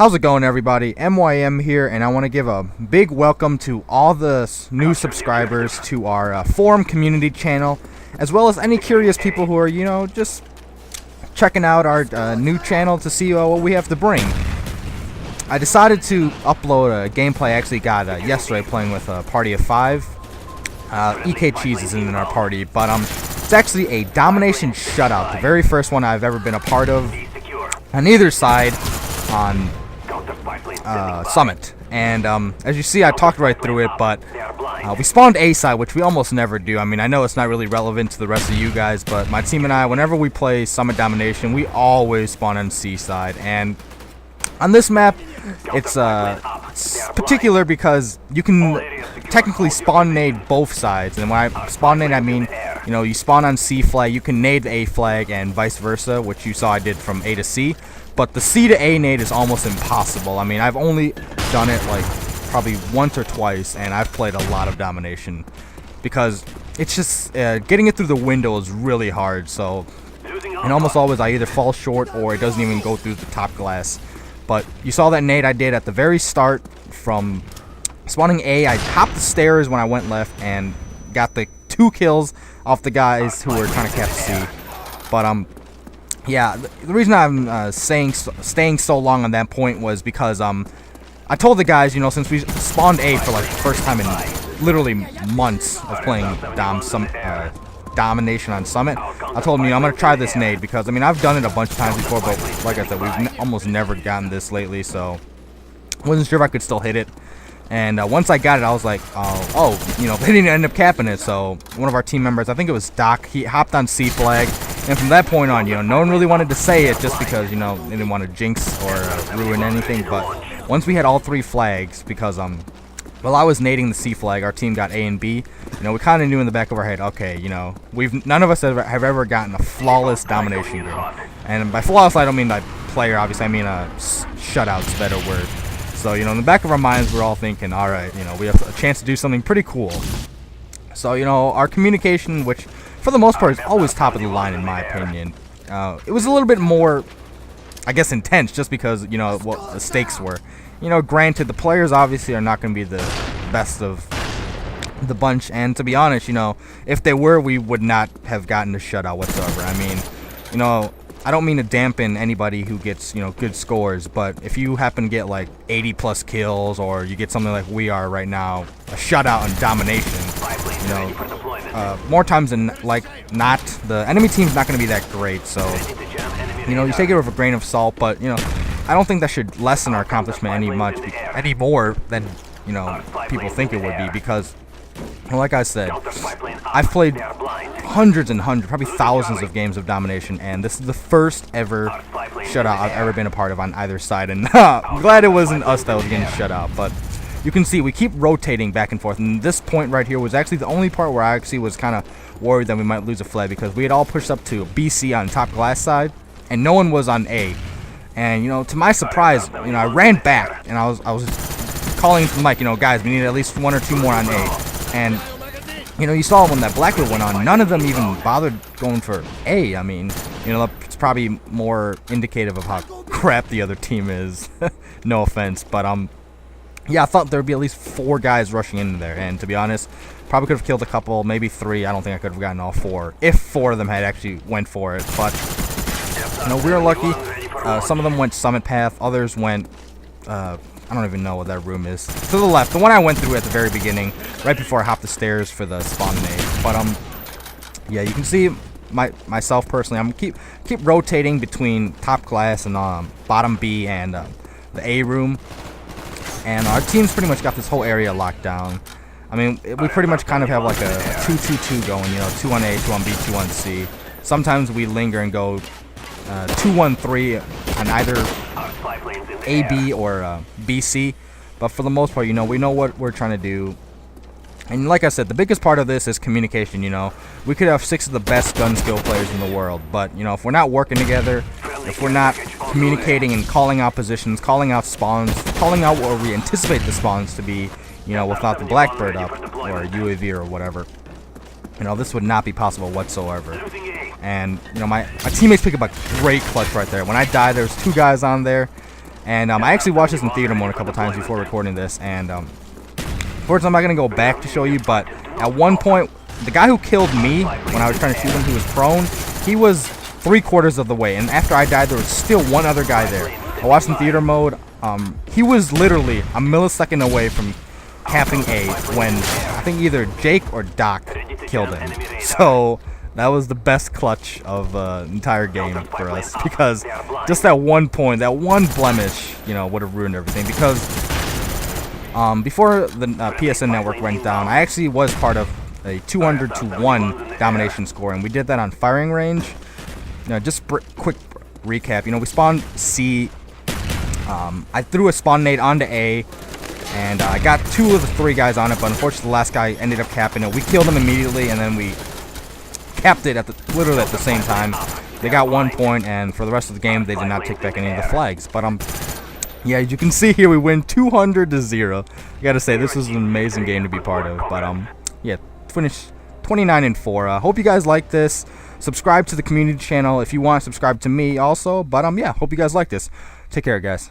How's it going, everybody? MYM here, and I want to give a big welcome to all the new subscribers to our forum community channel, as well as any curious people who are, just checking out our new channel to see what we have to bring. I decided to upload a gameplay I actually got yesterday playing with a party of 5. EK Cheese is in our party, but it's actually a Domination shutout, the very first one I've ever been a part of on either side on Summit. And as you see, I talked right through it, but we spawned A side, which we almost never do. I mean, I know it's not really relevant to the rest of you guys, but my team and I, whenever we play Summit Domination, we always spawn on C side. And on this map, it's particular because you can technically spawn nade both sides. And when I spawn nade, I mean, you spawn on C flag, you can nade the A flag and vice versa, which you saw I did from A to C. But the C to A nade is almost impossible. I mean, I've only done it like probably once or twice, and I've played a lot of Domination because it's just getting it through the window is really hard. So, and almost always I either fall short or it doesn't even go through the top glass. But you saw that nade I did at the very start from spawning A. I hopped the stairs when I went left and got the 2 kills off the guys who were trying to catch C. But yeah, the reason I'm staying so long on that point was because I told the guys, since we spawned A for like the first time in literally months of playing Domination on Summit, I told them, I'm gonna try this nade because I mean I've done it a bunch of times before, but like I said, we've almost never gotten this lately, so wasn't sure if I could still hit it. And once I got it, I was like, they didn't end up capping it. So one of our team members, I think it was Doc, he hopped on C flag. And from that point on, no one really wanted to say it just because, they didn't want to jinx or ruin anything. But once we had all 3 flags, because while I was nading the C flag, our team got A and B. We kind of knew in the back of our head, okay, none of us have ever gotten a flawless Domination game. And by flawless, I don't mean by player, obviously. I mean shutout's a better word. So, in the back of our minds, we're all thinking, all right, we have a chance to do something pretty cool. So, our communication, which for the most part is always top of the line in my opinion, it was a little bit more, I guess, intense just because, what the stakes were. Granted, the players obviously are not going to be the best of the bunch. And to be honest, if they were, we would not have gotten a shutout whatsoever. I mean, I don't mean to dampen anybody who gets, good scores, but if you happen to get like 80 plus kills or you get something like we are right now, a shutout on Domination, more times than like not, the enemy team's not going to be that great. So, you take it with a grain of salt, but, I don't think that should lessen our accomplishment any more than, people think it would be because, like I said, I've played hundreds and hundreds, probably thousands of games of Domination, and this is the first ever shutout I've ever been a part of on either side. And I'm glad it wasn't us that was getting shut out, but you can see we keep rotating back and forth. And this point right here was actually the only part where I actually was kind of worried that we might lose a flag because we had all pushed up to BC on top glass side, and no one was on A. And to my surprise, I ran back and I was calling to the mic, guys, we need at least 1 or 2 more on A. And you saw when that Blackwood went on, none of them even bothered going for A. I mean, it's probably more indicative of how crap the other team is. No offense, but yeah, I thought there'd be at least 4 guys rushing into there, and to be honest, probably could have killed a couple, maybe 3. I don't think I could have gotten all 4 if 4 of them had actually went for it. But we were lucky. Some of them went Summit path, others went I don't even know what that room is. To the left, the one I went through at the very beginning, right before I hopped the stairs for the spawn nade. But yeah, you can see myself personally, I'm keep rotating between top glass and bottom B and the A room, and our team's pretty much got this whole area locked down. I mean, we pretty much kind of have like a 2-2-2 going, 2 on A, 2 on B, 2 on C. Sometimes we linger and go 2-1-3 on either AB or BC, but for the most part, we know what we're trying to do. And like I said, the biggest part of this is communication. We could have 6 of the best gun skill players in the world, but if we're not working together, if we're not communicating and calling out positions, calling out spawns, calling out where we anticipate the spawns to be, without the Blackbird up or UAV or whatever, this would not be possible whatsoever. And my teammates pick up a great clutch right there. When I died, there was 2 guys on there, And I actually watched this in theater mode a couple times before recording this, and unfortunately I'm not going to go back to show you, but at one point, the guy who killed me when I was trying to shoot him, he was prone, he was 3/4 of the way, and after I died, there was still one other guy there. I watched in theater mode. He was literally a millisecond away from capping A when I think either Jake or Doc killed him. So that was the best clutch of the entire game for us, because just that one point, that one blemish, you know, would have ruined everything. Because before the PSN network went down, I actually was part of a 200-1 domination score, and we did that on firing range. You know, just quick recap. You know, we spawned C. I threw a spawn nade onto A, and I got 2 of the 3 guys on it, but unfortunately the last guy ended up capping it. We killed him immediately, and then we capped it literally at the same time. They got 1 point, and for the rest of the game, they did not take back any of the flags. But yeah, as you can see here, we win 200-0. I gotta say, this was an amazing game to be part of. But yeah, finished 29-4. Hope you guys like this. Subscribe to the community channel if you want to subscribe to me also. But yeah, hope you guys like this. Take care, guys.